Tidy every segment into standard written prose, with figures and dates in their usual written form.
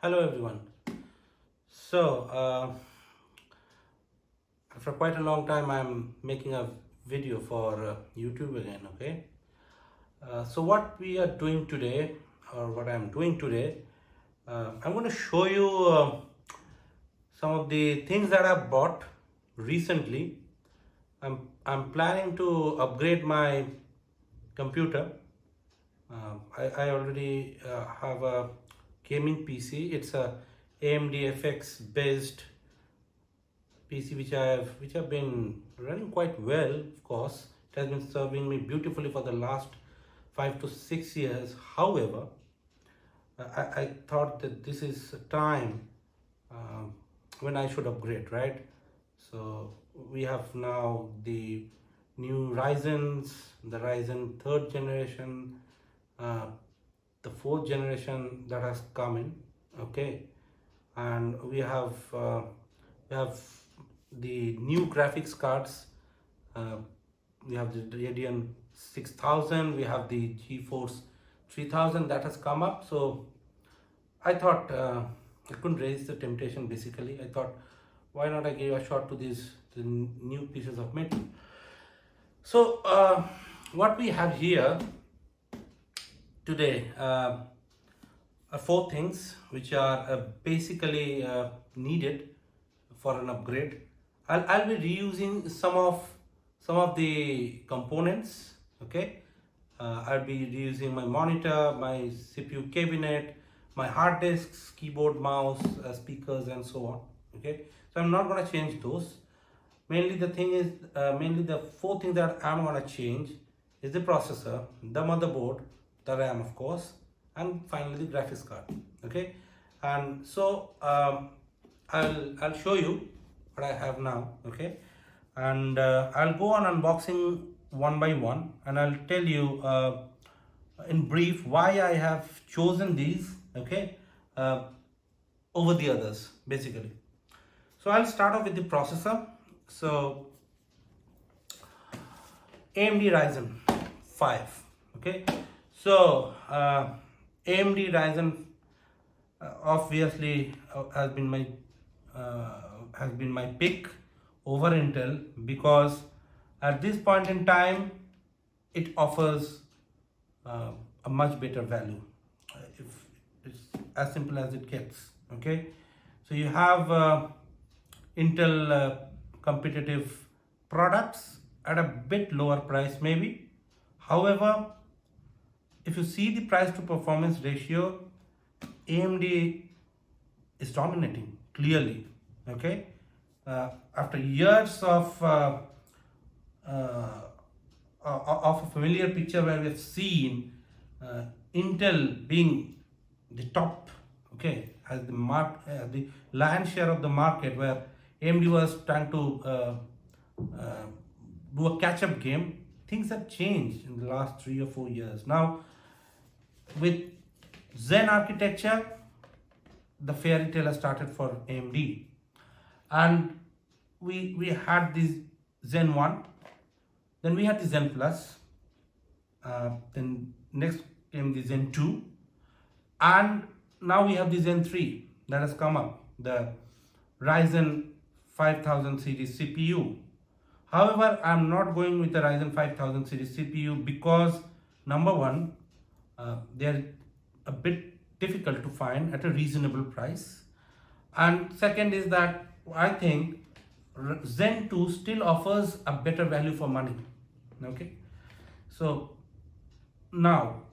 Hello everyone. So after quite a long time I'm making a video for YouTube again, okay? So what we are doing today, or what I'm doing today, I'm going to show you some of the things that I bought recently. I'm planning to upgrade my computer. I already have a gaming PC. It's a AMD FX based PC which have been running quite well. Of course, it has been serving me beautifully for the last 5 to 6 years. However, I thought that this is a time when I should upgrade, right? So we have now the new Ryzens, the Ryzen third generation, uh, the fourth generation that has come in, okay, and we have the new graphics cards. uh, we have the Radeon 6000, we have the Geforce 3000 that has come up. So I thought I couldn't resist the temptation. Basically, I thought, why not I give a shot to these new pieces of metal. So what we have here today are four things which are basically needed for an upgrade. I'll be reusing some of the components. Okay, I'll be reusing my monitor, my CPU cabinet, my hard disks, keyboard, mouse, speakers, and so on. Okay, so I'm not going to change those. Mainly the four things that I'm going to change is the processor, the motherboard, the RAM, of course, and finally the graphics card. Okay, and so I'll show you what I have now. Okay, and I'll go on unboxing one by one, and I'll tell you in brief why I have chosen these. Okay, over the others basically. So I'll start off with the processor. So AMD Ryzen 5. Okay, so AMD Ryzen obviously has been my pick over Intel, because at this point in time it offers a much better value. If it's as simple as it gets. Okay, so you have Intel competitive products at a bit lower price maybe. However, if you see the price to performance ratio, AMD is dominating clearly. Okay, after years of a familiar picture where we have seen Intel being the top, okay, as the lion's share of the market, where AMD was trying to do a catch-up game. Things have changed in the last 3 or 4 years. Now, with Zen architecture, the fairy tale has started for AMD, and we had this Zen 1, then we had the Zen Plus, then next came the Zen 2, and now we have the Zen 3 that has come up, the Ryzen 5000 series CPU. However, I'm not going with the Ryzen 5000 series CPU because, number one, they're a bit difficult to find at a reasonable price, and second is that I think Zen 2 still offers a better value for money. Okay, so now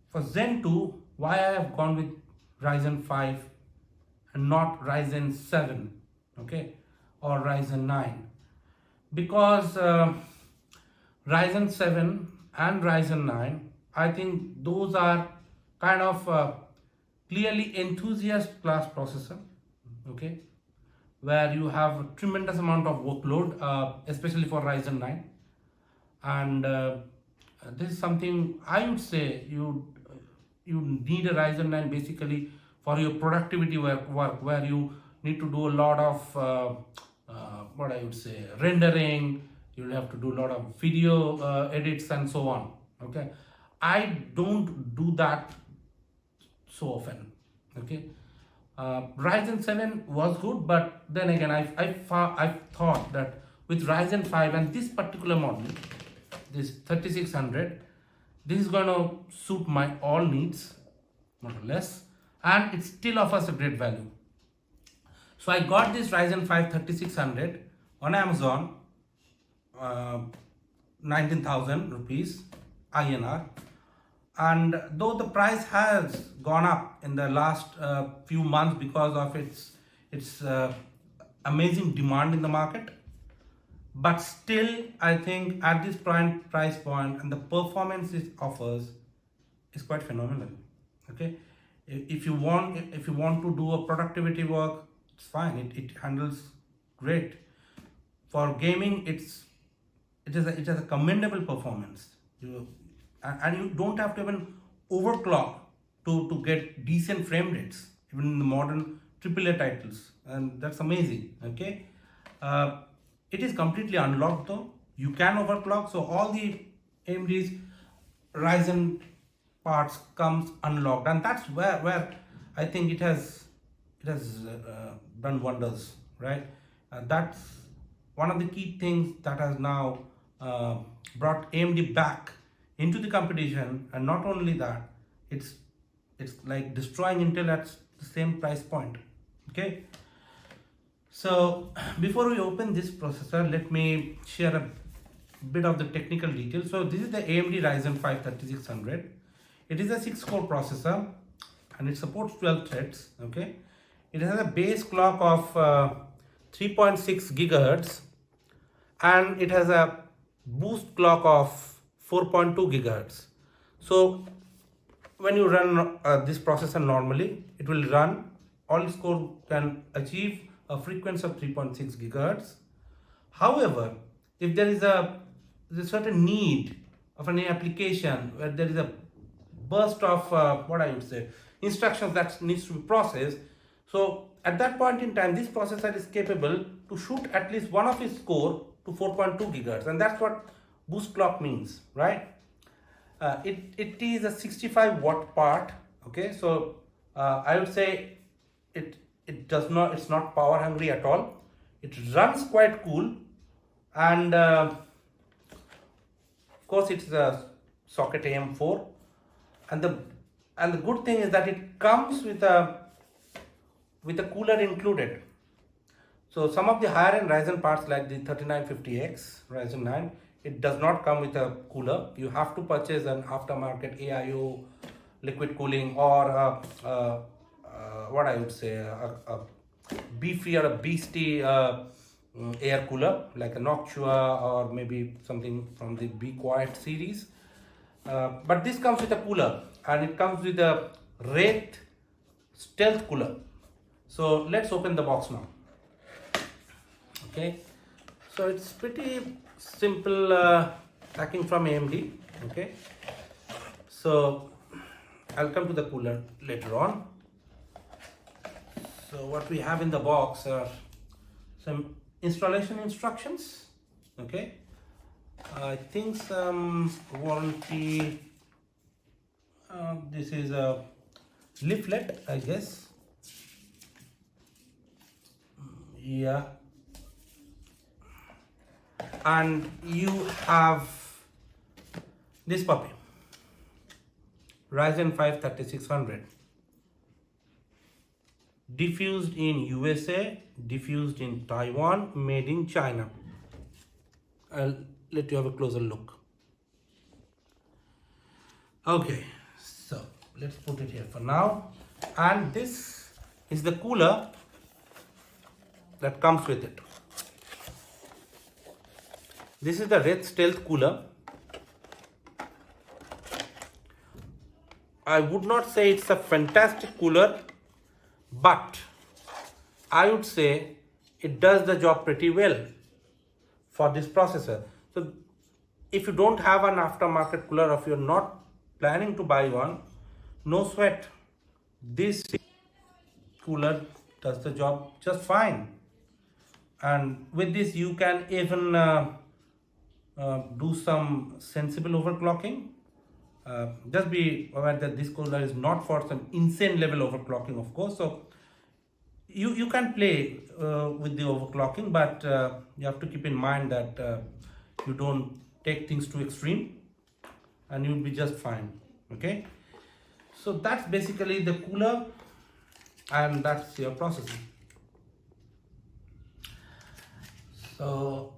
for Zen 2, why I have gone with Ryzen 5 and not Ryzen 7, okay, or Ryzen 9, because Ryzen 7 and Ryzen 9, I think those are kind of clearly enthusiast class processor, okay, where you have a tremendous amount of workload, especially for Ryzen 9, and this is something I would say you need a Ryzen 9 basically for your productivity work where you need to do a lot of what I would say rendering. You'll have to do a lot of video edits and so on. Okay, I don't do that so often. Okay, Ryzen 7 was good, but then again, I thought that with Ryzen 5 and this particular model, this 3600, this is going to suit my all needs, more or less, and it still offers a great value. So I got this Ryzen 5 3600 on Amazon, 19,000 rupees INR. And though the price has gone up in the last few months because of its amazing demand in the market, but still I think at this price point and the performance it offers is quite phenomenal. Okay, if you want to do a productivity work, it's fine. It handles great. For gaming, it has a commendable performance. And you don't have to even overclock to get decent frame rates, even in the modern AAA titles, and that's amazing. Okay, it is completely unlocked though. You can overclock, so all the AMD's Ryzen parts comes unlocked, and that's where I think it has done wonders, right? That's one of the key things that has now brought AMD back into the competition. And not only that, it's like destroying Intel at the same price point. Okay, so before we open this processor, let me share a bit of the technical details. So this is the AMD Ryzen 5 3600. It is a 6-core processor and it supports 12 threads. Okay, it has a base clock of 3.6 gigahertz and it has a boost clock of 4.2 gigahertz. So when you run this processor normally, it will run, all its core can achieve a frequency of 3.6 gigahertz. However, if there is a certain need of any application where there is a burst of what I would say instructions that needs to be processed, so at that point in time this processor is capable to shoot at least one of its core to 4.2 gigahertz, and that's what boost clock means, right? It is a 65 watt part. Okay, so I would say it's not power hungry at all. It runs quite cool, and of course it's a socket AM4, and the good thing is that it comes with a cooler included. So some of the higher end Ryzen parts like the 3950X Ryzen 9, it does not come with a cooler. You have to purchase an aftermarket AIO liquid cooling or what I would say a beefy or a beastie air cooler like a Noctua or maybe something from the Be Quiet series. But this comes with a cooler and it comes with a Wraith stealth cooler. So let's open the box now. Okay, so it's pretty simple packing from AMD. Okay, so I'll come to the cooler later on. So what we have in the box are some installation instructions. Okay, I think some warranty. This is a leaflet, I guess. Yeah. And you have this puppy, Ryzen 5 3600, diffused in USA, diffused in Taiwan, made in China. I'll let you have a closer look. Okay, so let's put it here for now. And this is the cooler that comes with it. This is the Wraith Stealth cooler. I would not say it's a fantastic cooler, but I would say it does the job pretty well for this processor. So if you don't have an aftermarket cooler, or if you're not planning to buy one, no sweat. This cooler does the job just fine. And with this you can even do some sensible overclocking. Just be aware that this cooler is not for some insane level overclocking, of course. So You can play with the overclocking, but you have to keep in mind that you don't take things to extreme, and you'll be just fine. Okay, so that's basically the cooler, and that's your processing. So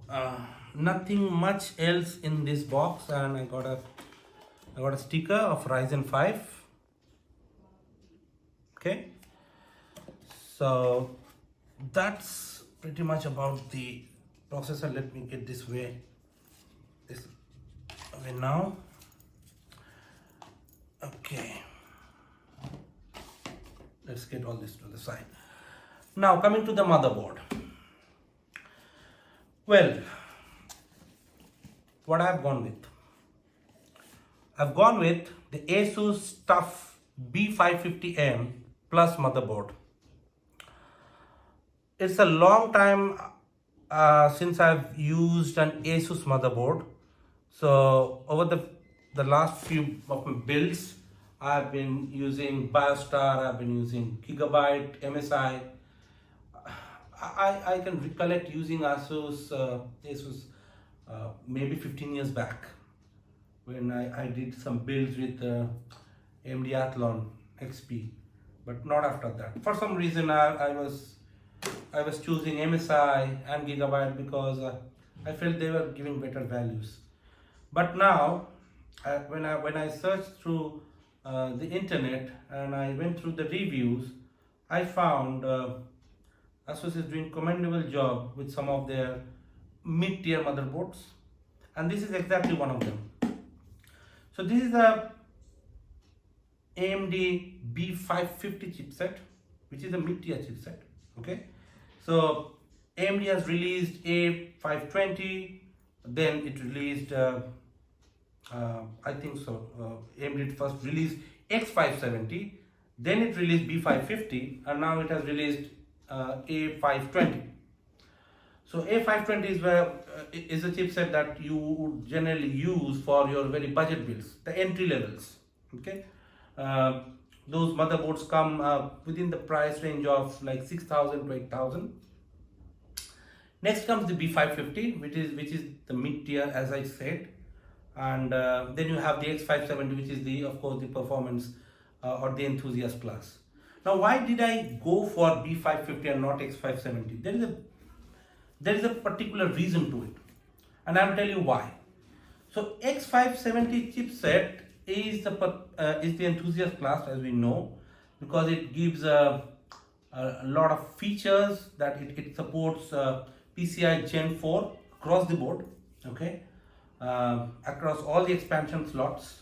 nothing much else in this box, and I got a sticker of Ryzen 5. Okay, so that's pretty much about the processor. Let me get this away now. Okay, let's get all this to the side. Now coming to the motherboard. Well, what I've gone with? I've gone with the ASUS TUF B550M plus motherboard. It's a long time since I've used an ASUS motherboard. So over the last few of my builds, I've been using BioStar, I've been using Gigabyte, MSI. I can recollect using ASUS maybe 15 years back when I did some builds with AMD Athlon XP, but not after that. For some reason, I was choosing MSI and Gigabyte because I felt they were giving better values. But now, when I searched through the internet and I went through the reviews, I found ASUS is doing commendable job with some of their mid-tier motherboards, and this is exactly one of them. So this is a AMD B550 chipset, which is a mid-tier chipset. Okay, so AMD has released A520, then it released I think so. AMD first released X570, then it released B550, and now it has released A520. So A520 is a chipset that you would generally use for your very budget builds, the entry levels. Okay, those motherboards come within the price range of like 6,000 to 8,000. Next comes the B550, which is the mid tier, as I said, and then you have the X570, which is of course the performance or the enthusiast class. Now, why did I go for B550 and not X570? There is a particular reason to it, and I will tell you why. So X570 chipset is the enthusiast class, as we know, because it gives a lot of features that it supports PCI Gen 4 across the board. Okay, across all the expansion slots.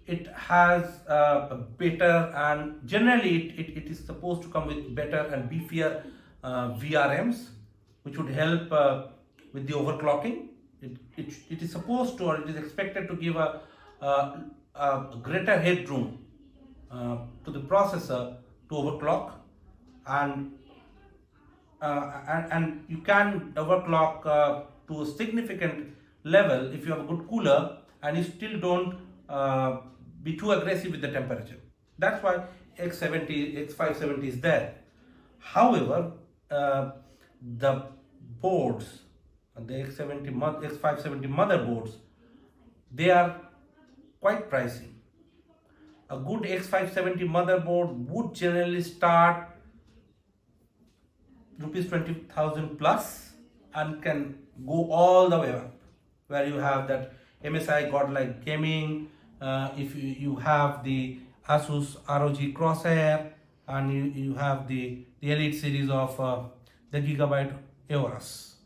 It has a better, and generally it is supposed to come with better and beefier VRMs, which would help with the overclocking. It is supposed to, or it is expected to give a greater headroom to the processor to overclock, and you can overclock to a significant level if you have a good cooler and you still don't be too aggressive with the temperature. That's why X570 is there. However, the boards, the X570 motherboards, they are quite pricey. A good X570 motherboard would generally start rupees 20,000 plus and can go all the way up, where you have that MSI godlike gaming, if you have the ASUS ROG Corsair, and you have the Elite series of the Gigabyte Aorus,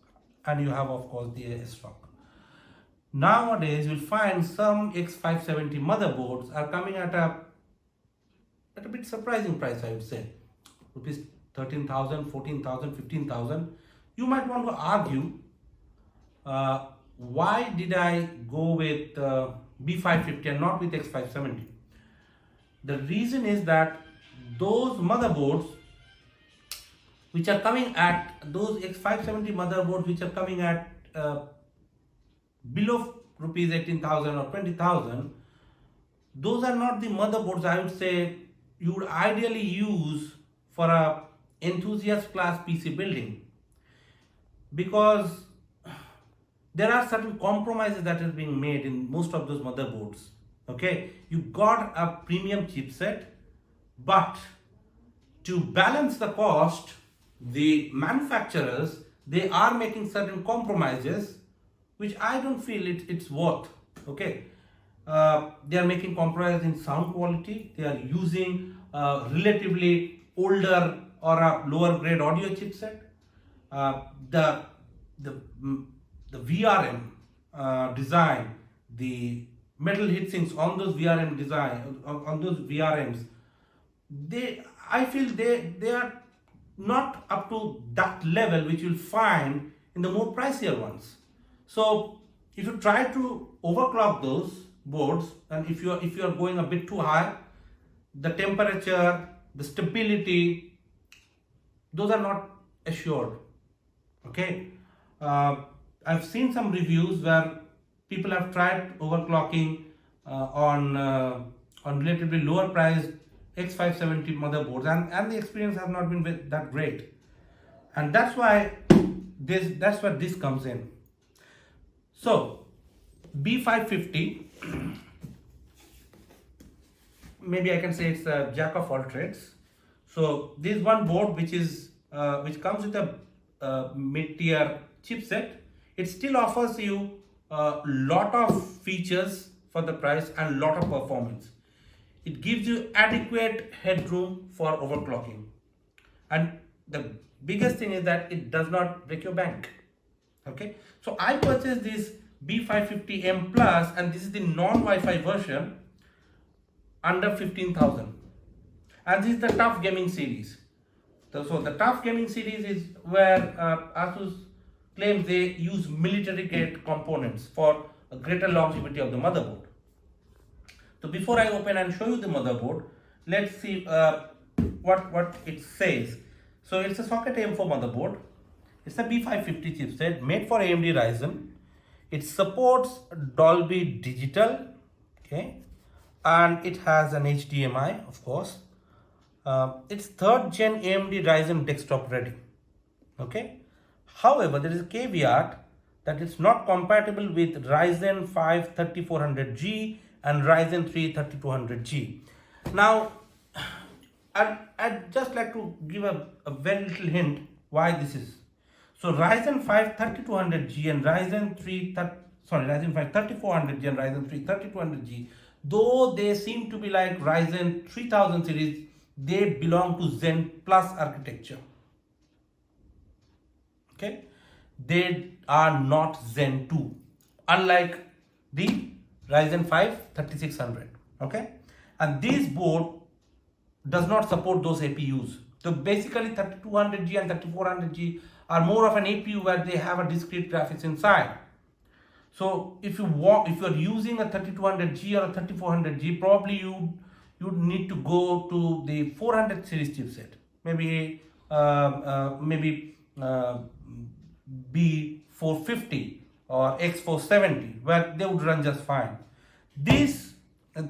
and you have of course the AS stock. Nowadays you'll find some X570 motherboards are coming at a bit surprising price, I would say, rupees 13,000, 14,000, 15,000. You might want to argue, why did I go with B550 and not with X570? The reason is that those motherboards which are coming at, those X570 motherboards which are coming at below rupees 18,000 or 20,000, those are not the motherboards I would say you would ideally use for a enthusiast class PC building, because there are certain compromises that are being made in most of those motherboards. Okay, you got a premium chipset, but to balance the cost, the manufacturers, they are making certain compromises which I don't feel it's worth. Okay, they are making compromises in sound quality. They are using relatively older or a lower grade audio chipset. The VRM design, the metal heatsinks on those VRM design, on those VRMs, I feel they are not up to that level which you'll find in the more pricier ones. So if you try to overclock those boards, and if you are going a bit too high, the temperature, the stability, those are not assured. Okay, I've seen some reviews where people have tried overclocking on relatively lower priced X570 motherboards, and the experience has not been that great, and that's why this comes in. So B550, maybe I can say it's a jack of all trades. So this is one board which comes with a mid-tier chipset. It still offers you a lot of features for the price and lot of performance. It gives you adequate headroom for overclocking, and the biggest thing is that it does not break your bank. Okay, so I purchased this B550M Plus, and this is the non-Wi-Fi version, under 15,000, and this is the TUF Gaming series. So the TUF Gaming series is where ASUS claims they use military grade components for a greater longevity of the motherboard. So before I open and show you the motherboard, let's see what it says. So it's a socket AM4 motherboard. It's a B550 chipset made for AMD Ryzen. It supports Dolby Digital, okay, and it has an HDMI, of course. It's 3rd gen AMD Ryzen desktop ready. Okay. However, there is a caveat that it's not compatible with Ryzen 5 3400G and Ryzen 3 3200G. Now, I'd just like to give a very little hint why this is. So Ryzen 5 3200G and Ryzen 5 3400G and Ryzen 3 3200G, though they seem to be like Ryzen 3000 series, they belong to Zen Plus architecture. Okay, they are not Zen 2, unlike the Ryzen 5 3600. Okay, and this board does not support those APUs. So basically 3200G and 3400G are more of an APU where they have a discrete graphics inside. So if you are using a 3200G or a 3400G, probably you need to go to the 400 series chipset, maybe B450 or X470, where they would run just fine.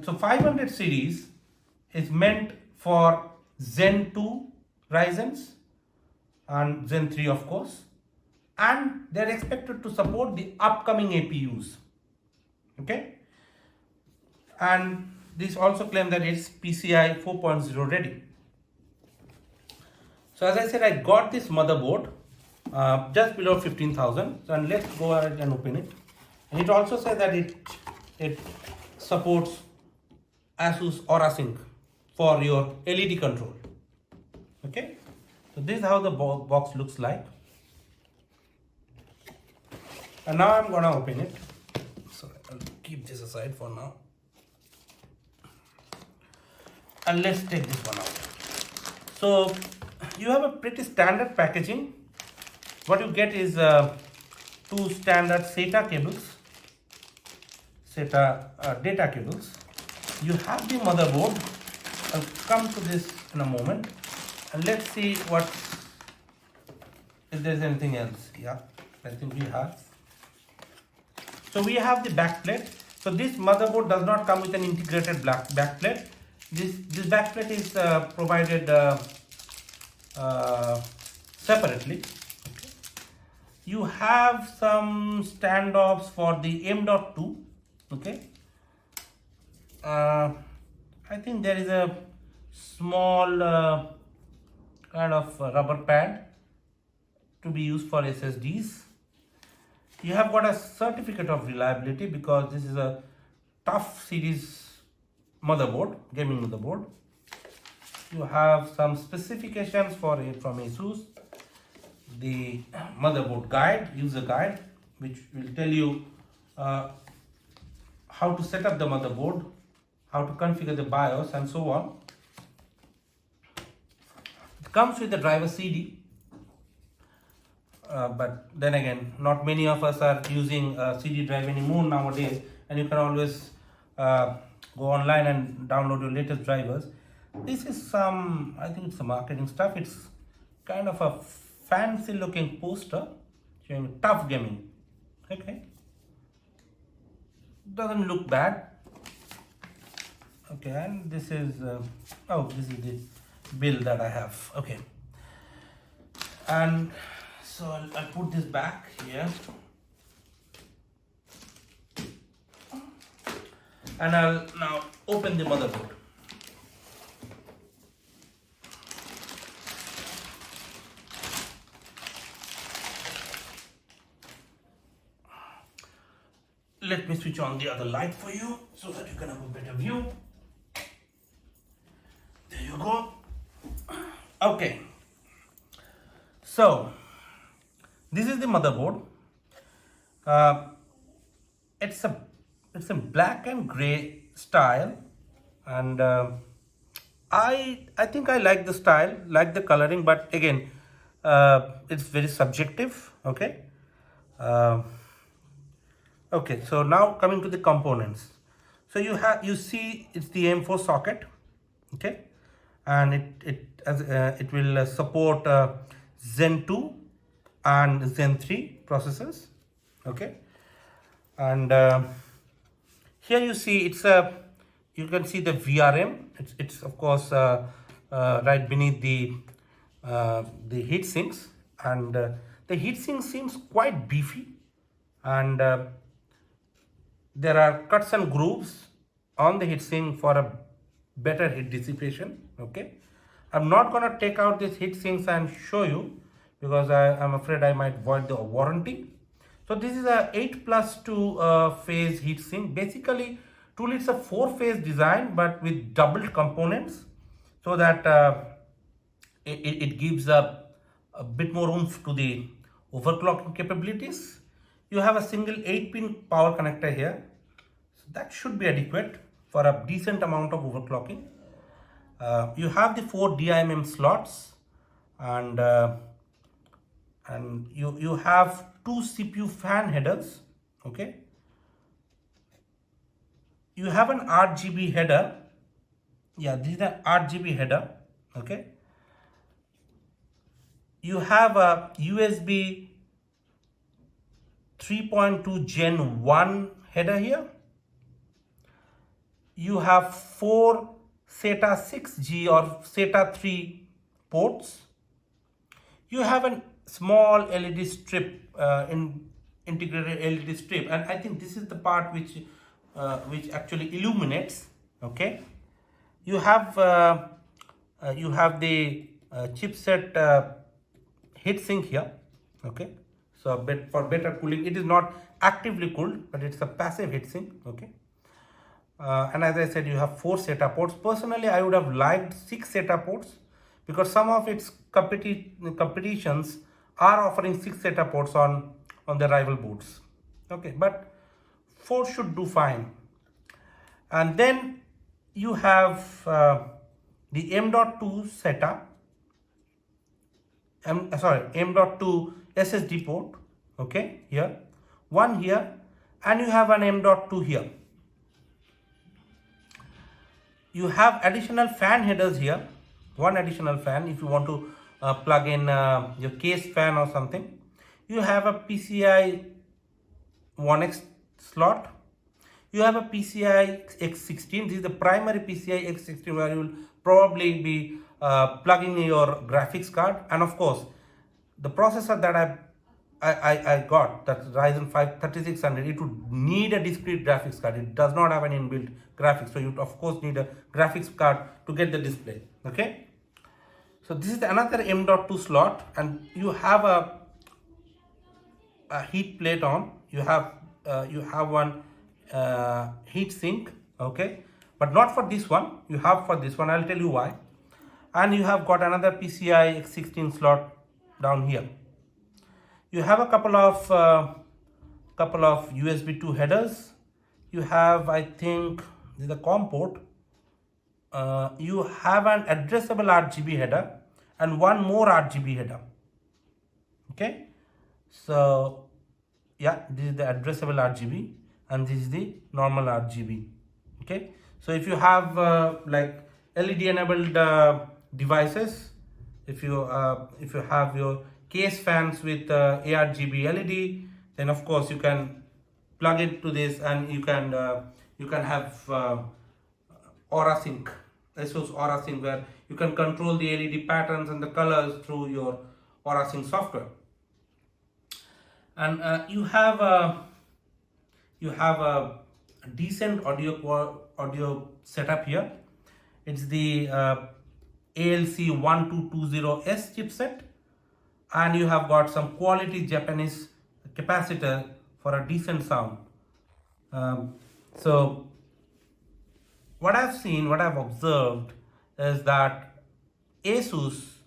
So 500 series is meant for Zen 2 Ryzens and Zen 3, of course, and they're expected to support the upcoming APUs. Okay, and this also claims that it's PCI 4.0 ready. So as I said, I got this motherboard just below 15,000. So, and let's go ahead and open it. And it also says that it supports ASUS AuraSync for your LED control. Okay, so this is how the box looks like. And now I'm gonna open it. Sorry, I'll keep this aside for now. And let's take this one out. So you have a pretty standard packaging. What you get is 2 standard SATA cables, SATA data cables. You have the motherboard. I'll come to this in a moment, and let's see if there's anything else. Yeah, I think we have. So we have the backplate. So this motherboard does not come with an integrated backplate. This backplate is provided separately. Okay. You have some standoffs for the M.2. Okay. I think there is a small kind of rubber pad to be used for SSDs. You have got a certificate of reliability because this is a TUF series motherboard, gaming motherboard. You have some specifications for it from ASUS, the motherboard guide, user guide, which will tell you how to set up the motherboard, how to configure the BIOS, and so on. It comes with the driver CD, but then again, not many of us are using CD drive anymore nowadays, and you can always go online and download your latest drivers. This is some, I think it's some marketing stuff. It's kind of a fancy looking poster showing TUF Gaming. Okay, doesn't look bad. Okay, and this is this is the bill that I have. Okay, and so I'll put this back here, and I'll now open the motherboard. Let me switch on the other light for you so that you can have a better view. There you go. Okay. So, this is the motherboard. It's a black and gray style, and I think I like the style, like the coloring, but again, it's very subjective. Okay. Okay, so now coming to the components. So you see it's the M4 socket, okay, and it will support Zen 2 and Zen 3 processors, okay, and here you see you can see the VRM. It's of course right beneath the heat sinks, and the heat sink seems quite beefy, and there are cuts and grooves on the heatsink for a better heat dissipation. Okay, I'm not gonna take out these heat sinks and show you because I'm afraid I might void the warranty. So this is a 8+2 phase heat sink. Basically, truly it's a 4-phase design but with doubled components, so that it gives a bit more oomph to the overclocking capabilities. You have a single 8-pin power connector here, so that should be adequate for a decent amount of overclocking. You have the 4 DIMM slots, and you have 2 CPU fan headers. Okay, you have an RGB header. Yeah, this is an RGB header. Okay, you have a USB 3.2 Gen 1 header here. You have 4 SATA 6G or SATA 3 ports. You have a small LED strip, integrated LED strip, and I think this is the part which actually illuminates. Okay, you have the chipset heatsink here. Okay, so for better cooling, it is not actively cooled, but it's a passive heatsink. Okay, and as I said, you have 4 SATA ports. Personally, I would have liked 6 SATA ports because some of its competitions are offering 6 SATA ports on the rival boards. Okay, but 4 should do fine. And then you have the M.2 SATA, M.2 SSD port. Okay, here, one here, and you have an M.2 here. You have additional fan headers here, one additional fan if you want to plug in your case fan or something. You have a PCI 1X slot. You have a PCI X16. This is the primary PCI X16 where you will probably be plug in your graphics card, and of course the processor that I got, that Ryzen 5 3600, it would need a discrete graphics card. It does not have an inbuilt graphics, so you of course need a graphics card to get the display. Okay, so this is another M.2 slot, and you have a heat plate on. You have one heat sink. Okay, but not for this one. You have for this one. I'll tell you why. And you have got another PCI X16 slot down here. You have a couple of USB 2 headers. You have, I think, this is a COM port. You have an addressable RGB header and one more RGB header. Okay, so yeah, this is the addressable RGB and this is the normal RGB. Okay, so if you have like LED enabled devices, if you have your case fans with ARGB LED, then of course you can plug it to this, and you can have Aura Sync, ASUS Aura Sync, where you can control the LED patterns and the colors through your Aura Sync software. And you have a decent audio setup here. It's the ALC1220S chipset, and you have got some quality Japanese capacitor for a decent sound. So what I've observed is that ASUS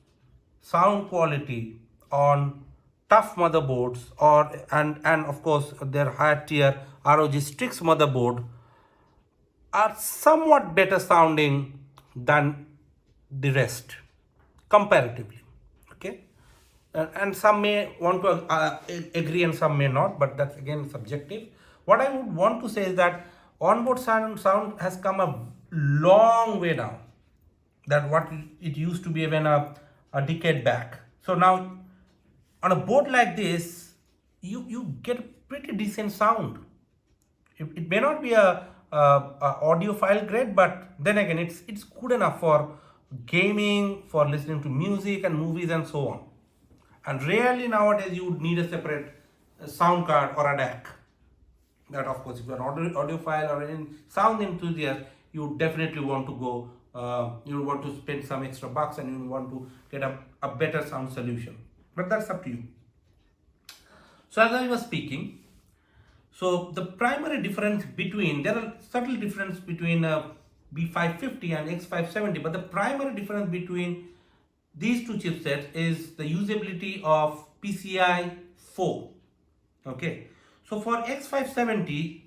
sound quality on TUF motherboards and of course their higher tier ROG Strix motherboard are somewhat better sounding than the rest comparatively. Okay, and some may want to agree and some may not, but that's again subjective. What I would want to say is that onboard sound has come a long way down than what it used to be even a decade back. So now on a board like this, you get a pretty decent sound. It may not be a audiophile grade, but then again it's good enough for gaming, for listening to music and movies and so on. And rarely nowadays you would need a separate sound card or a DAC. That of course, if you're an audiophile or any sound enthusiast, you definitely want to go, you want to spend some extra bucks and you want to get a better sound solution. But that's up to you. So as I was speaking, so the primary difference between, there are subtle difference between B550 and X570, but the primary difference between these two chipsets is the usability of PCI 4. Okay, so for X570,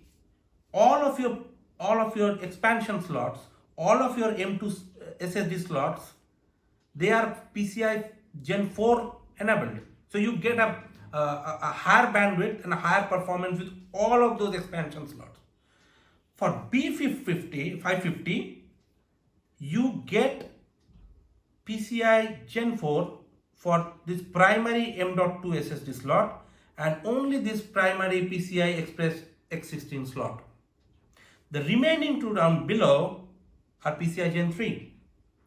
all of your expansion slots, all of your M2 SSD slots, they are PCI Gen 4 enabled. So you get a higher bandwidth and a higher performance with all of those expansion slots. For B550, you get PCI Gen 4 for this primary M.2 SSD slot and only this primary PCI Express X16 slot. The remaining two down below are PCI Gen 3.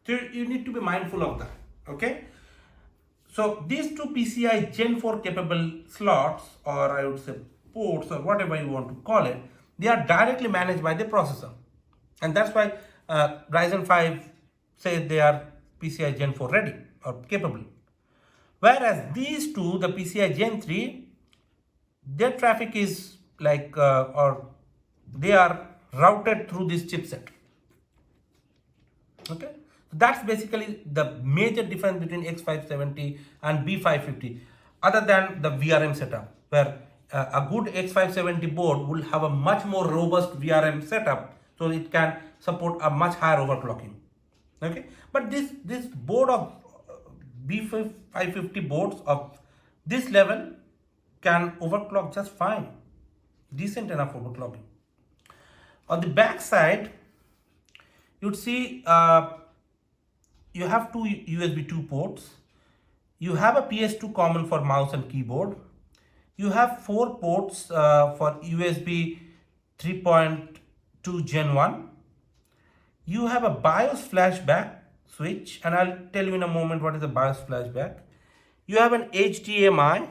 So you need to be mindful of that. Okay. So these two PCI Gen 4 capable slots, or I would say ports, or whatever you want to call it, they are directly managed by the processor. And that's why Ryzen 5 says they are PCI Gen 4 ready or capable. Whereas these two, the PCI Gen 3, their traffic is like, or they are routed through this chipset. Okay. That's basically the major difference between X570 and B550, other than the VRM setup, where a good X570 board will have a much more robust VRM setup, so it can support a much higher overclocking. Okay, but this board of B550 boards of this level can overclock just fine, decent enough overclocking. On the back side, you'd see you have two USB 2 ports. You have a PS2 common for mouse and keyboard. You have 4 ports for USB 3.2 Gen 1. You have a BIOS flashback switch, and I'll tell you in a moment what is the BIOS flashback. You have an HDMI,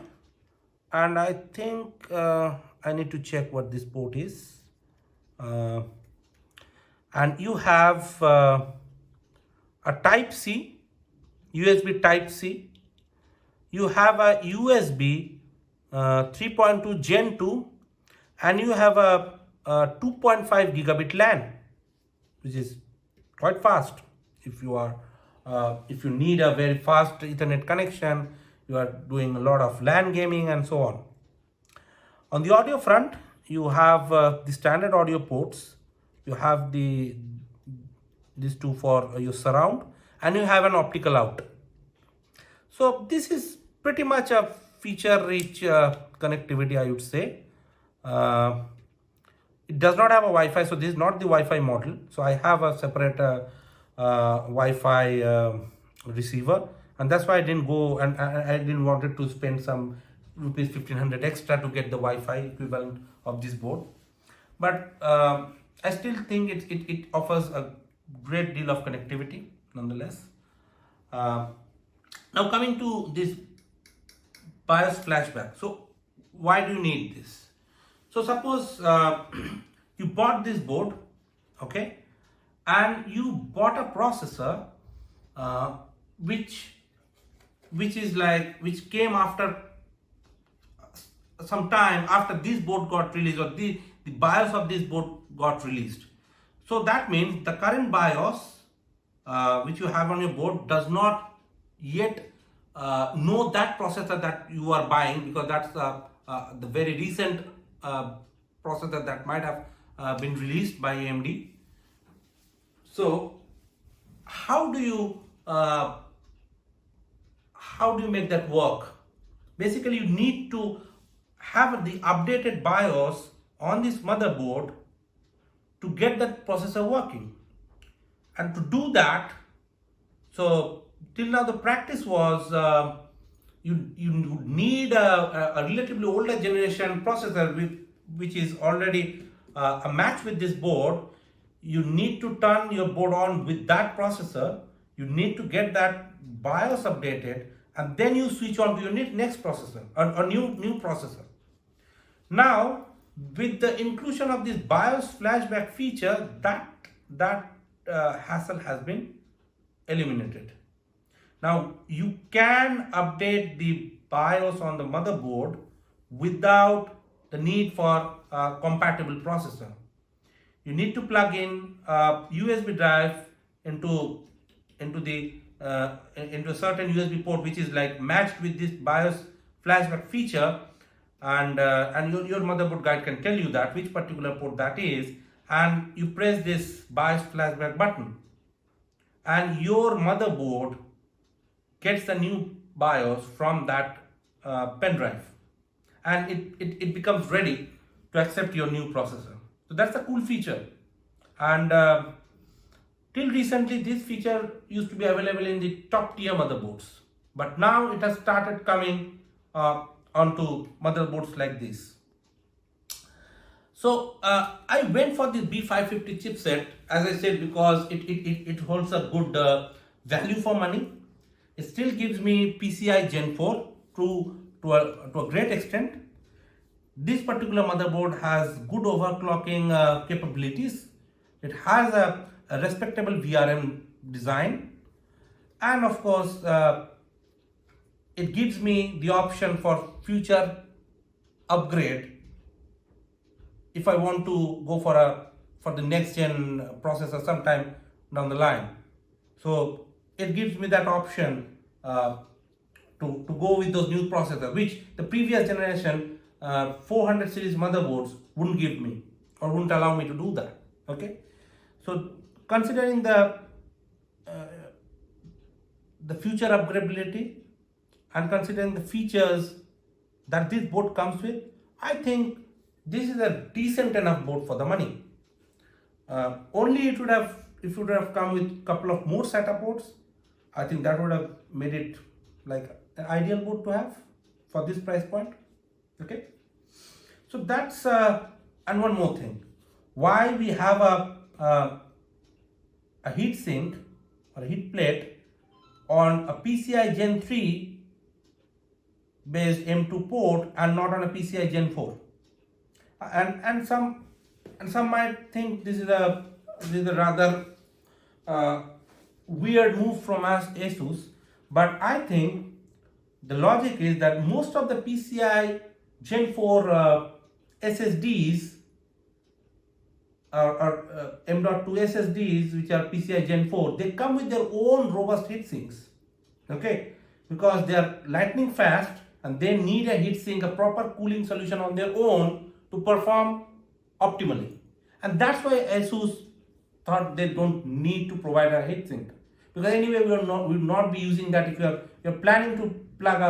and I think I need to check what this port is. And you have a Type-C, USB Type-C. You have a USB 3.2 Gen 2, and you have a 2.5 gigabit LAN, which is quite fast. If you need a very fast Ethernet connection, you are doing a lot of LAN gaming and so on. On the audio front, you have the standard audio ports. You have these two for your surround, and you have an optical out. So this is pretty much a feature-rich connectivity, I would say. It does not have a Wi-Fi, so this is not the Wi-Fi model. So I have a separate Wi-Fi receiver, and that's why I didn't go, and I didn't wanted to spend some rupees 1500 extra to get the Wi-Fi equivalent of this board. But I still think it offers a great deal of connectivity nonetheless. Now coming to this BIOS flashback. So why do you need this? So suppose you bought this board, okay, and you bought a processor which came after some time after this board got released, or the BIOS of this board got released. So that means the current BIOS which you have on your board does not yet know that processor that you are buying, because that's the very recent processor that might have been released by AMD. So how do you make that work? Basically, you need to have the updated BIOS on this motherboard to get that processor working. And to do that, so till now the practice was you need a relatively older generation processor which is already a match with this board. You need to turn your board on with that processor. You need to get that BIOS updated, and then you switch on to your next processor, or new processor. Now, with the inclusion of this BIOS flashback feature, that hassle has been eliminated. Now, you can update the BIOS on the motherboard without the need for a compatible processor. You need to plug in a USB drive into a certain USB port which is like matched with this BIOS flashback feature, and your motherboard guide can tell you that which particular port that is, and you press this BIOS flashback button, and your motherboard gets the new BIOS from that pen drive, and it becomes ready to accept your new processor. So that's a cool feature, and till recently this feature used to be available in the top tier motherboards, but now it has started coming onto motherboards like this. So I went for this B550 chipset, as I said, because it holds a good value for money. It still gives me PCI Gen 4 to a great extent. This particular motherboard has good overclocking capabilities. It has a respectable VRM design, and of course it gives me the option for future upgrade if I want to go for the next gen processor sometime down the line. So it gives me that option to go with those new processors, which the previous generation 400 series motherboards wouldn't give me, or wouldn't allow me to do that. Okay, so considering the future upgradability and considering the features that this board comes with, I think this is a decent enough board for the money. Only if it would have come with a couple of more SATA ports, I think that would have made it like an ideal board to have for this price point. Okay, so that's and one more thing, why we have a heat sink or a heat plate on a PCI Gen 3 based M2 port and not on a PCI Gen 4. And some might think this is a rather weird move from ASUS, but I think the logic is that most of the PCI Gen 4 SSDs or M.2 SSDs, which are PCI Gen 4, they come with their own robust heat sinks. Okay, because they are lightning fast and they need a heat sink, a proper cooling solution on their own to perform optimally. And that's why ASUS thought they don't need to provide a heat sink, because anyway we will not be using that if you're planning to plug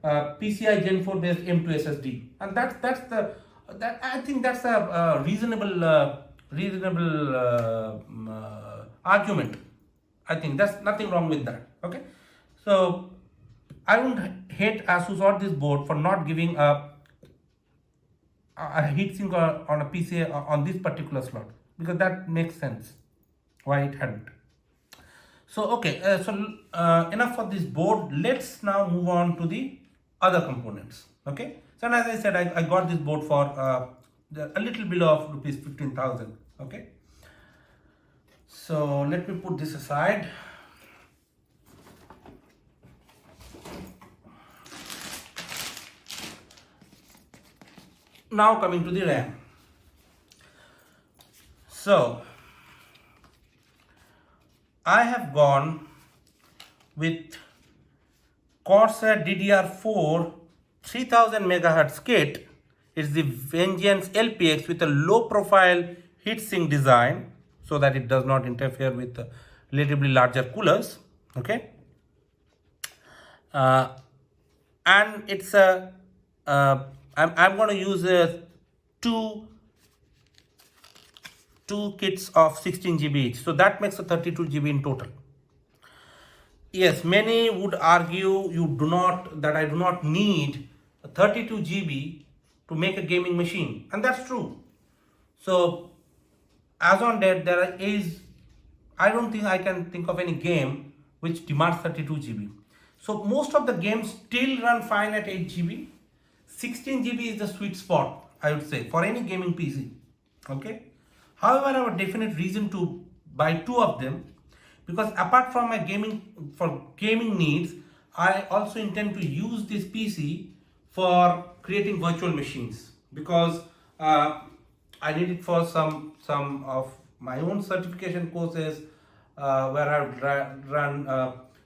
a PCI Gen 4 based M2 SSD. And I think that's a reasonable argument. I think there's nothing wrong with that. Okay, so I don't hate ASUS or this board for not giving a heatsink on a PCI on this particular slot, because that makes sense why it hadn't. So okay, enough for this board. Let's now move on to the other components. Okay, so as I said, I got this board for a little below rupees 15,000. Okay, so let me put this aside. Now coming to the RAM. So I have gone with Corsair DDR4 3000 MHz kit. It's the Vengeance LPX with a low profile heatsink design so that it does not interfere with relatively larger coolers. Okay, and it's a I'm going to use two kits of 16 GB each, so that makes a 32 GB in total. Yes, many would argue that I do not need a 32 GB to make a gaming machine, and that's true. So as on date, I don't think I can think of any game which demands 32 GB. So most of the games still run fine at 8 GB. 16 GB is the sweet spot, I would say, for any gaming PC. Okay. However, I have a definite reason to buy two of them, because apart from my gaming needs, I also intend to use this PC for creating virtual machines, because I need it for some of my own certification courses where I would run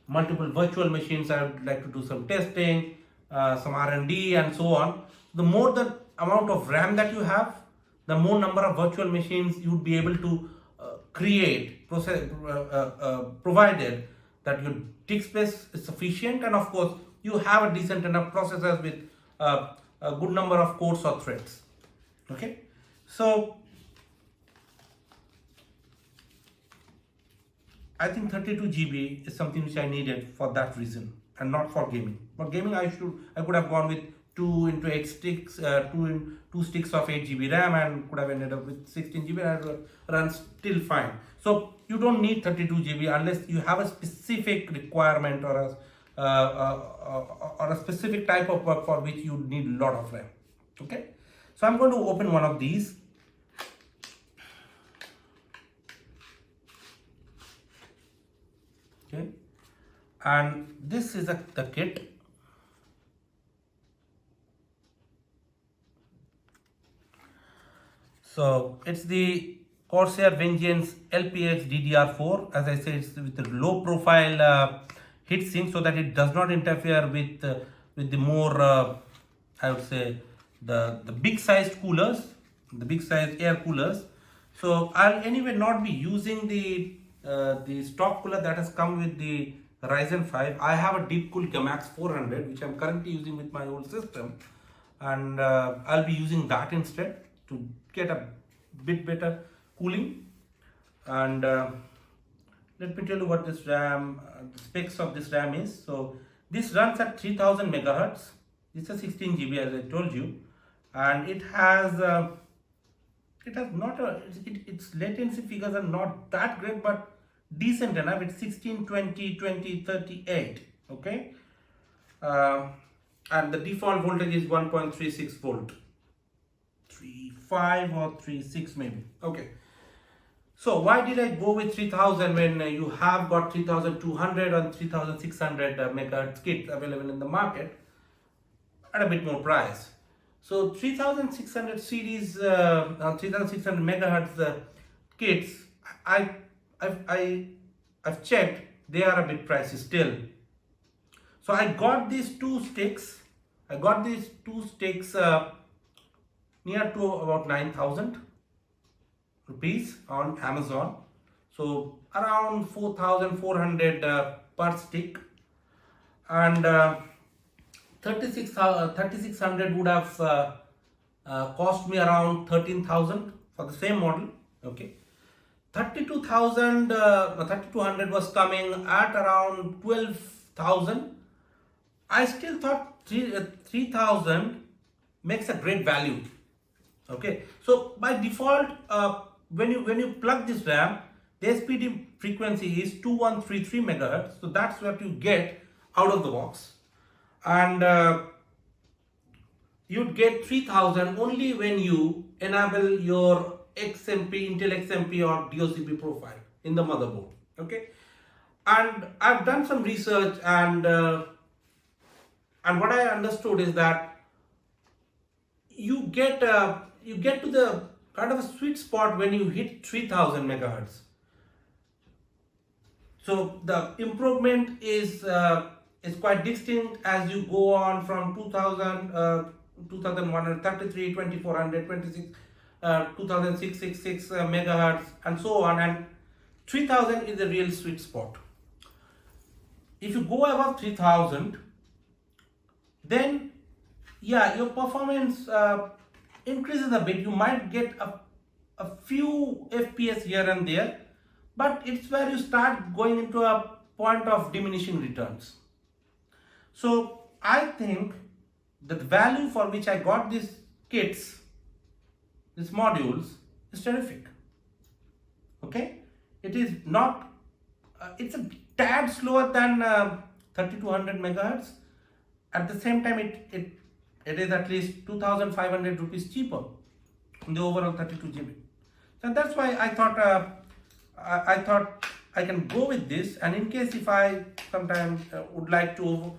multiple virtual machines. I would like to do some testing, some R&D and so on. The more the amount of RAM that you have, the more number of virtual machines you would be able to create, provided that your disk space is sufficient, and of course you have a decent enough processors with a good number of cores or threads. Okay, so I think 32 GB is something which I needed for that reason and not for gaming. For gaming, I could have gone with 2 into 8 sticks, two sticks of 8 GB RAM, and could have ended up with 16 GB and run still fine. So you don't need 32 GB unless you have a specific requirement or a specific type of work for which you need a lot of RAM. Okay, so I'm going to open one of these. Okay, and this is the kit. So it's the Corsair Vengeance LPX DDR4. As I said, it's with a low profile heatsink so that it does not interfere with the more I would say the big sized coolers, the big sized air coolers. So I'll anyway not be using the stock cooler that has come with the Ryzen 5. I have a deep cool Gamax 400 which I'm currently using with my old system, and I'll be using that instead to get a bit better cooling. And let me tell you what this RAM, the specs of this RAM is. So this runs at 3000 megahertz. It's a 16 GB as I told you, and it has its latency figures are not that great, but decent enough. It's 16, 20, 20, 38. Okay, uh, and the default voltage is 1.36 volt, 3.5 or 3.6 maybe. Okay, so why did I go with 3000 when you have got 3200 and 3600 megahertz kits available in the market at a bit more price? So 3600 series, 3600 megahertz kits, I've checked, they are a bit pricey still. So I got these two sticks. Near to about 9,000 rupees on Amazon. So around 4,400 per stick, and 3600 would have cost me around 13,000 for the same model. Okay, 3200 was coming at around 12,000. I still thought 3,000 makes a great value. Okay, so by default, when you plug this RAM, the SPD frequency is 2133 megahertz. So that's what you get out of the box, and you'd get 3000 only when you enable your XMP, Intel XMP or DOCP profile in the motherboard. Okay, and I've done some research, and what I understood is that you get to the kind of a sweet spot when you hit 3000 megahertz. So the improvement is quite distinct as you go on from 2000, 2133, 2400, 26, 2666 megahertz and so on, and 3000 is the real sweet spot. If you go above 3000, then yeah, your performance increases a bit. You might get a few FPS here and there, but it's where you start going into a point of diminishing returns. So I think that the value for which I got these kits, these modules, is terrific. Okay, it is not, it's a tad slower than 3200 megahertz. At the same time, it is at least 2,500 rupees cheaper in the overall 32 GB. So that's why I thought I can go with this. And in case if I sometimes would like to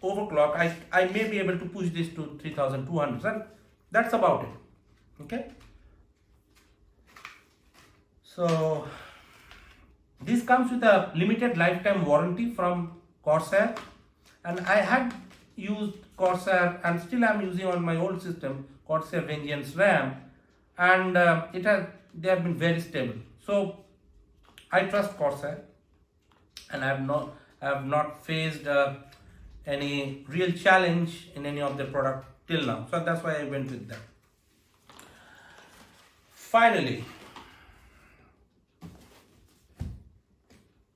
overclock, I may be able to push this to 3,200. And that's about it. Okay. So this comes with a limited lifetime warranty from Corsair. And I had used Corsair, and still I'm using on my old system, Corsair Vengeance RAM, and they have been very stable. So I trust Corsair, and I have not faced any real challenge in any of their product till now. So that's why I went with them. Finally,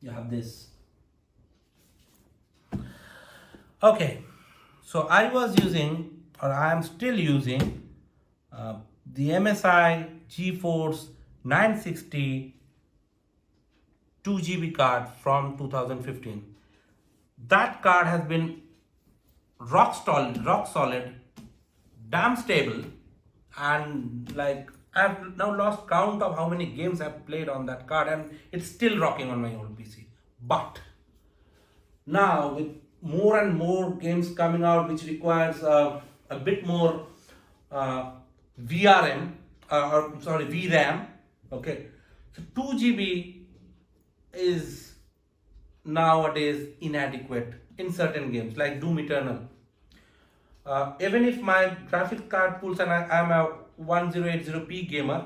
you have this. Okay, so I was using, or I am still using, the MSI Geforce 960 2GB card from 2015. That card has been rock solid, damn stable, and like I've now lost count of how many games I've played on that card, and it's still rocking on my old PC. But now with more and more games coming out which requires a bit more VRM, VRAM. Okay, so 2GB is nowadays inadequate in certain games like Doom Eternal. Even if my graphics card pulls, and I'm a 1080p gamer,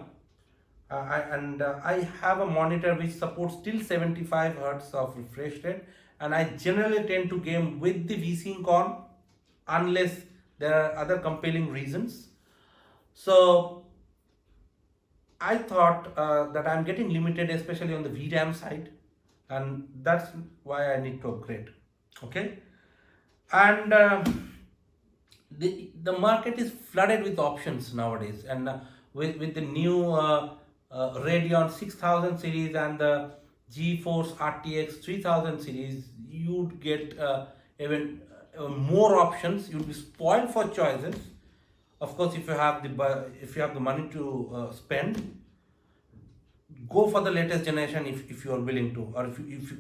I have a monitor which supports till 75 Hz of refresh rate, and I generally tend to game with the VSync on unless there are other compelling reasons. So I thought that I'm getting limited, especially on the VRAM side, and that's why I need to upgrade. Okay, and the market is flooded with options nowadays, and with the new Radeon 6000 series and the Geforce RTX 3000 series, you'd get even more options. You'd be spoiled for choices. Of course, if you have the money to spend, go for the latest generation if you are willing to, or if you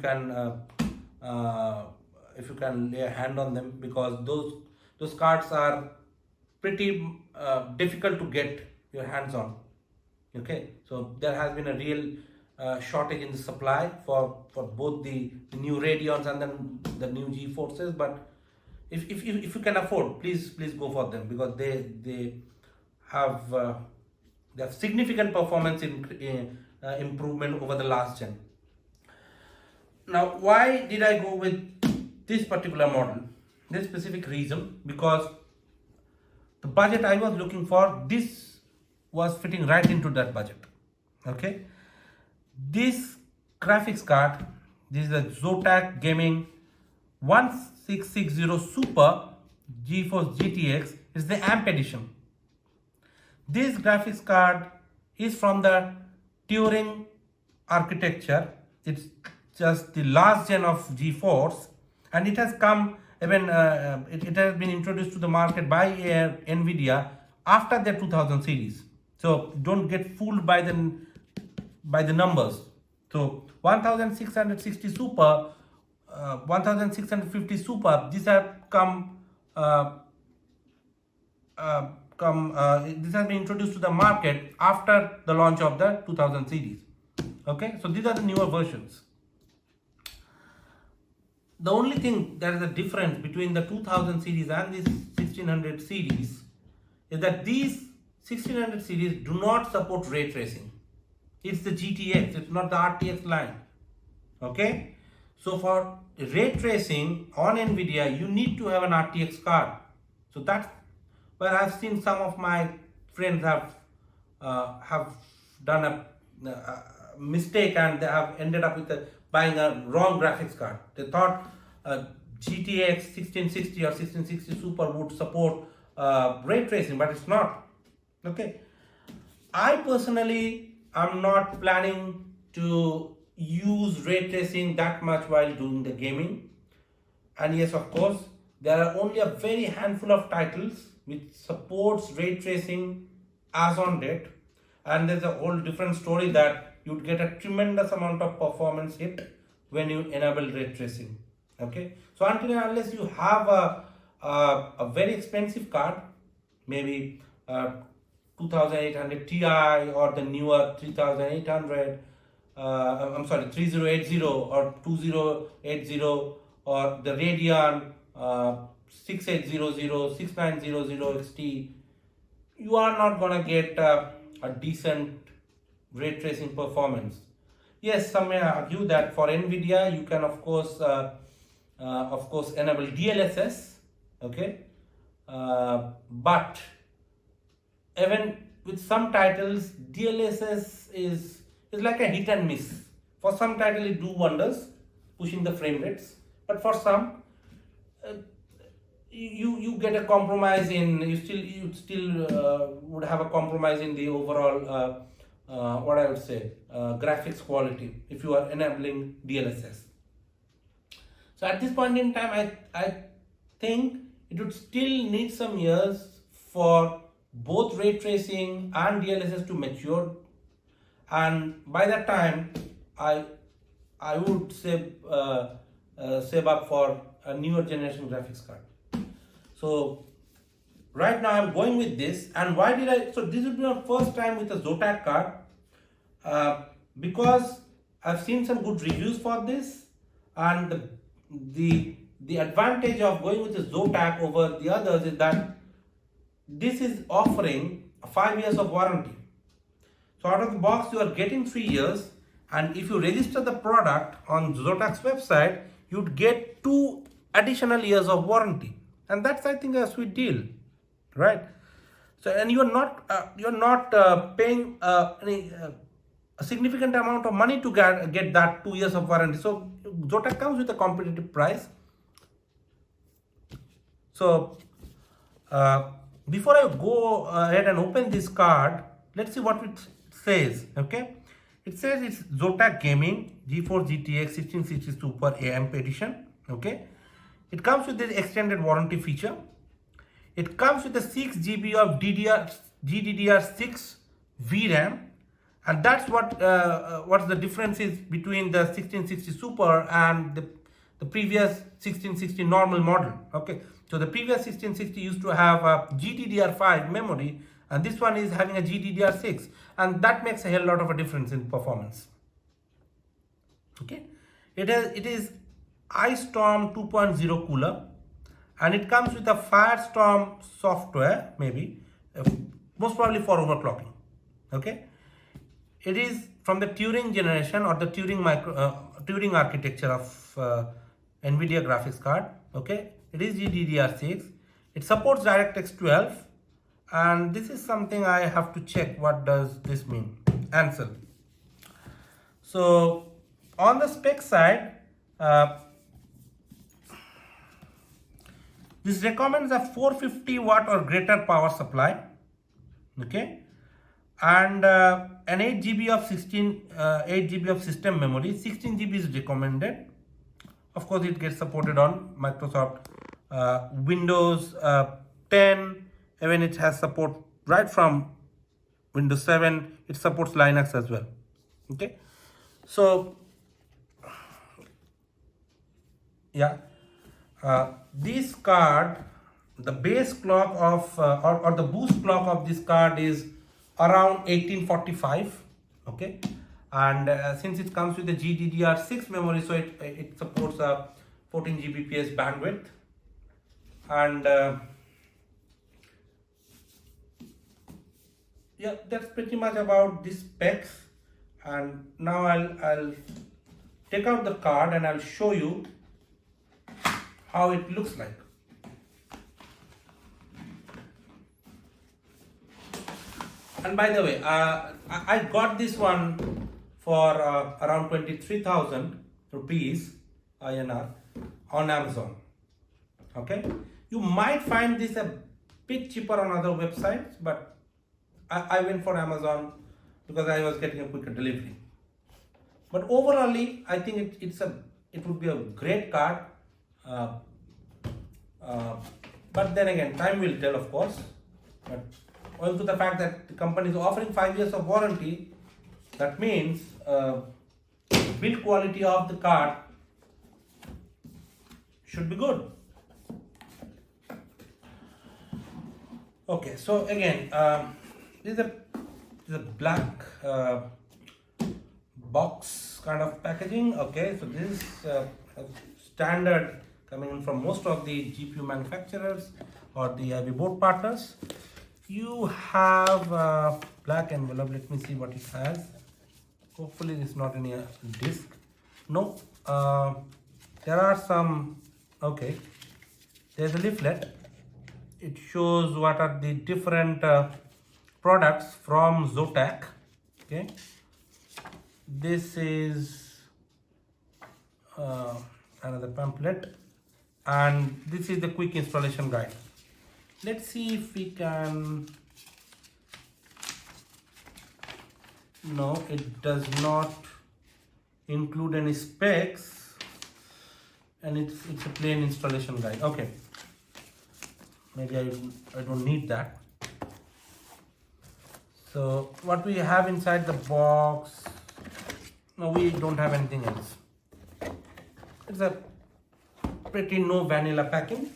can lay a hand on them, because those cards are pretty difficult to get your hands on. Okay, so there has been a real shortage in the supply for both the new Radeons and then the new GeForces. But if you can afford, please go for them, because they have significant performance improvement over the last gen. Now, why did I go with this particular model? This specific reason, because the budget I was looking for, this was fitting right into that budget. Okay, this graphics card, this is a Zotac Gaming 1660 Super GeForce GTX. Is the AMP edition. This graphics card is from the Turing architecture. It's just the last gen of GeForce, and it has come even it has been introduced to the market by nVidia after their 2000 series. So don't get fooled by the numbers. So 1660 Super, 1650 Super, these have this has been introduced to the market after the launch of the 2000 series. Okay, so these are the newer versions. The only thing that is a difference between the 2000 series and this 1600 series is that these 1600 series do not support ray tracing. It's the GTX, it's not the RTX line. Okay, so for ray tracing on nVidia, you need to have an RTX card. So that's where I've seen some of my friends have done a mistake, and they have ended up with buying a wrong graphics card. They thought GTX 1660 or 1660 Super would support ray tracing, but it's not. Okay, I personally am not planning to use ray tracing that much while doing the gaming. And yes, of course, there are only a very handful of titles which supports ray tracing as on date, and there's a whole different story that you'd get a tremendous amount of performance hit when you enable ray tracing. Okay, so until and unless you have a very expensive card, maybe 2800 Ti or the newer 3800, I'm sorry, 3080 or 2080, or the Radeon 6800, 6900 XT, you are not gonna get a decent ray tracing performance. Yes, some may argue that for nVidia you can of course enable DLSS. Okay, but even with some titles, DLSS is like a hit and miss. For some titles it do wonders, pushing the frame rates, but for some you get a compromise in, you still would have a compromise in the overall what I would say graphics quality if you are enabling DLSS. So at this point in time, I think it would still need some years for both ray tracing and DLSS to mature, and by that time I would save up for a newer generation graphics card. So right now I'm going with this. And why did I? So this will be my first time with a Zotac card, because I've seen some good reviews for this, and the advantage of going with the Zotac over the others is that this is offering 5 years of warranty. So out of the box you are getting 3 years, and if you register the product on Zotac's website, you'd get 2 additional years of warranty, and that's, I think, a sweet deal, right? So, and you're not paying a significant amount of money to get that 2 years of warranty. So Zotac comes with a competitive price. So before I go ahead and open this card, let's see what it says. Okay, It says it's Zotac Gaming Geforce GTX 1660 Super AMP edition. Okay, it comes with the extended warranty feature. It comes with a 6 GB of GDDR6 VRAM, and that's what's the difference is between the 1660 Super and the previous 1660 normal model. Okay, so the previous 1660 used to have a GDDR5 memory, and this one is having a GDDR6, and that makes a hell lot of a difference in performance. Okay, it is Ice Storm 2.0 cooler, and it comes with a Firestorm software, maybe most probably for overclocking. Okay, it is from the Turing generation or the Turing architecture of nVidia graphics card. Okay, it is GDDR6. It supports DirectX 12, and this is something I have to check. What does this mean? Answer. So on the spec side, this recommends a 450 watt or greater power supply. Okay, and an 8 GB of system memory. 16 GB is recommended. Of course, it gets supported on Microsoft Windows 10. Even it has support right from Windows 7. It supports Linux as well. Okay, so yeah, this card, the base clock of or the boost clock of this card is around 1845. Okay, and since it comes with the GDDR6 memory, so it supports a 14 Gbps bandwidth, and yeah, that's pretty much about the specs. And now I'll take out the card and I'll show you how it looks like. And by the way, I got this one for around 23,000 rupees INR on Amazon. Okay, you might find this a bit cheaper on other websites, but I went for Amazon because I was getting a quicker delivery. But overall, I think it would be a great card. But then again, time will tell, of course. But owing to the fact that the company is offering 5 years of warranty, that means build quality of the card should be good. Okay, so again, this is a black box kind of packaging. Okay, so this is standard coming in from most of the GPU manufacturers or the IB board partners. You have a black envelope. Let me see what it has. Hopefully it's not any disc. No, there are some. Okay, there's a leaflet. It shows what are the different products from Zotac. Okay, this is another pamphlet, and this is the quick installation guide. Let's see if we can. No, it does not include any specs, and it's a plain installation guide. Okay, maybe I don't need that. So what we have inside the box? No, we don't have anything else. It's a pretty no vanilla packing.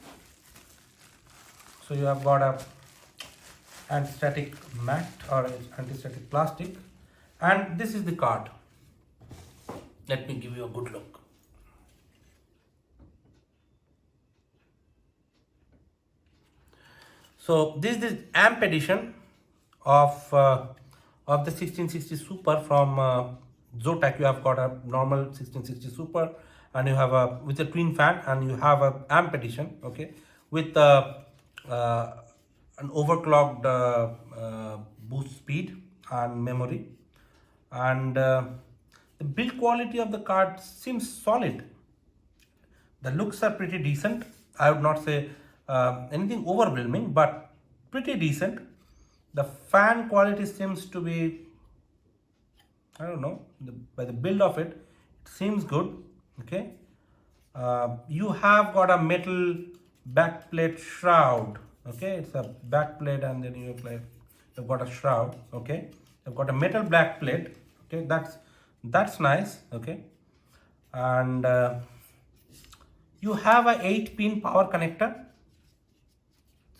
So you have got a anti-static mat or anti-static plastic, and this is the card. Let me give you a good look. So this is the AMP edition of the 1660 Super from Zotac. You have got a normal 1660 Super, and you have a with a twin fan, and you have a AMP edition. Okay, with an overclocked boost speed and memory, and the build quality of the card seems solid. The looks are pretty decent. I would not say anything overwhelming, but pretty decent. The fan quality seems to be I don't know, by the build of it, it seems good. Okay, you have got a metal backplate shroud. Okay, it's a backplate and then you've got a shroud. Okay, you've got a metal backplate. Okay, that's nice. Okay, and you have a 8-pin power connector.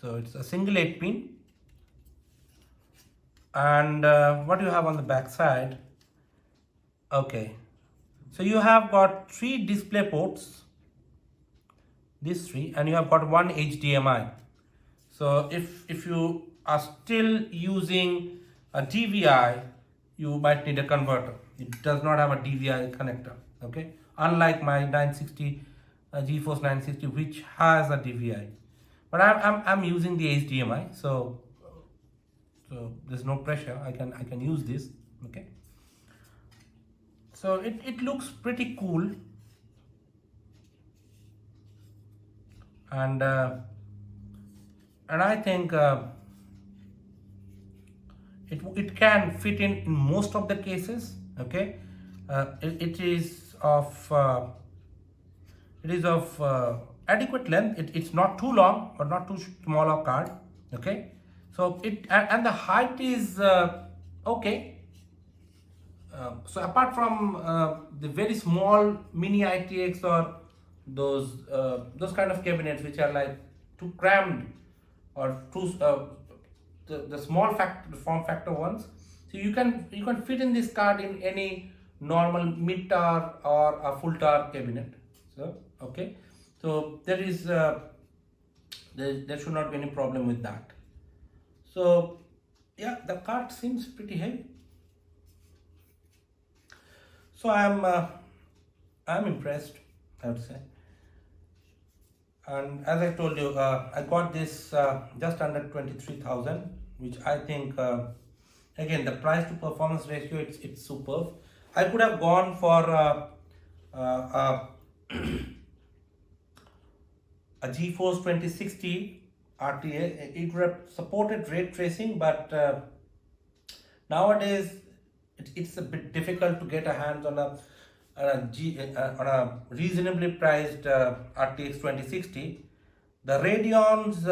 So it's a single 8-pin. And what do you have on the back side? Okay, so you have got 3 display ports, these 3, and you have got 1 HDMI. So if you are still using a DVI, you might need a converter. It does not have a DVI connector. Okay, unlike my 960 Geforce 960, which has a DVI, but I'm using the HDMI, so there's no pressure. I can use this. Okay, so it looks pretty cool, and I think it can fit in most of the cases. Okay, it is of adequate length. It's not too long or not too small a card. Okay, so and the height is okay. So apart from the very small mini ITX or those kind of cabinets which are like too crammed or too the small form factor ones, so you can fit in this card in any normal mid tower or a full tower cabinet. So okay, so there should not be any problem with that. So yeah, the card seems pretty heavy. So I'm impressed, I would say. And as I told you, I got this just under 23,000, which I think again the price to performance ratio, it's superb. I could have gone for a Geforce 2060 RTA. It would have supported ray tracing, but nowadays it's a bit difficult to get a hands on a reasonably priced RTX 2060. The Radeons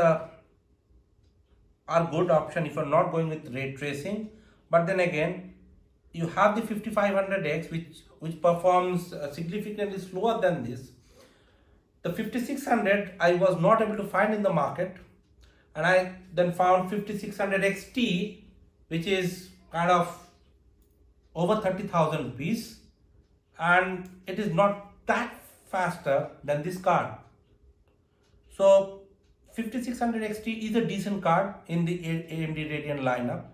are good option if you're not going with ray tracing, but then again you have the 5500X which performs significantly slower than this. The 5600 I was not able to find in the market, and I then found 5600 XT, which is kind of over 30,000 rupees, and it is not that faster than this card. So 5600 XT is a decent card in the AMD Radeon lineup,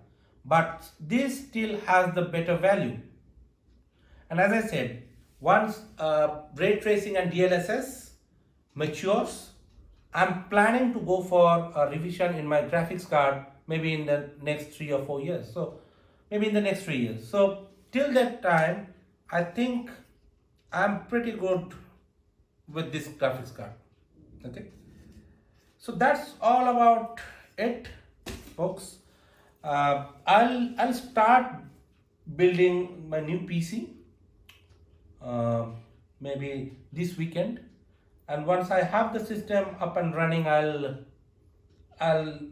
but this still has the better value. And as I said, once ray tracing and DLSS matures, I'm planning to go for a revision in my graphics card maybe in the next 3 or 4 years. So maybe in the next 3 years. So till that time, I think I'm pretty good with this graphics card. Okay. So that's all about it, folks. I'll start building my new PC maybe this weekend, and once I have the system up and running, I'll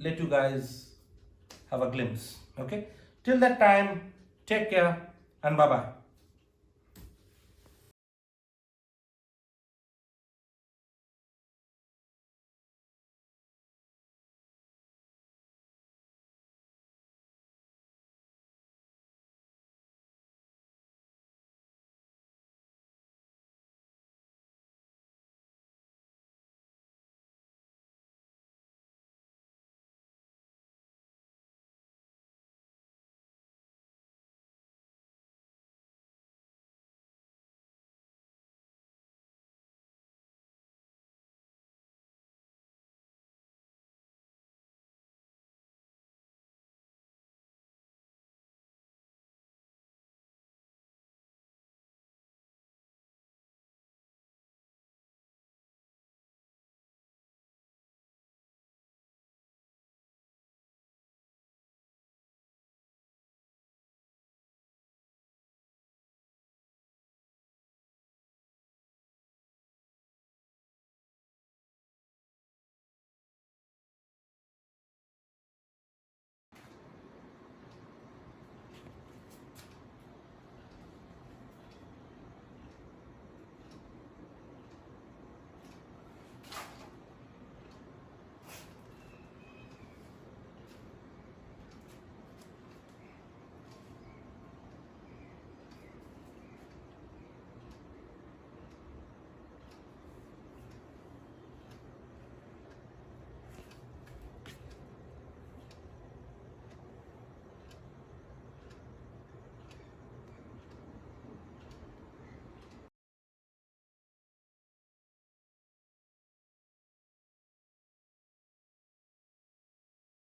let you guys have a glimpse. Okay, till that time, take care and bye bye.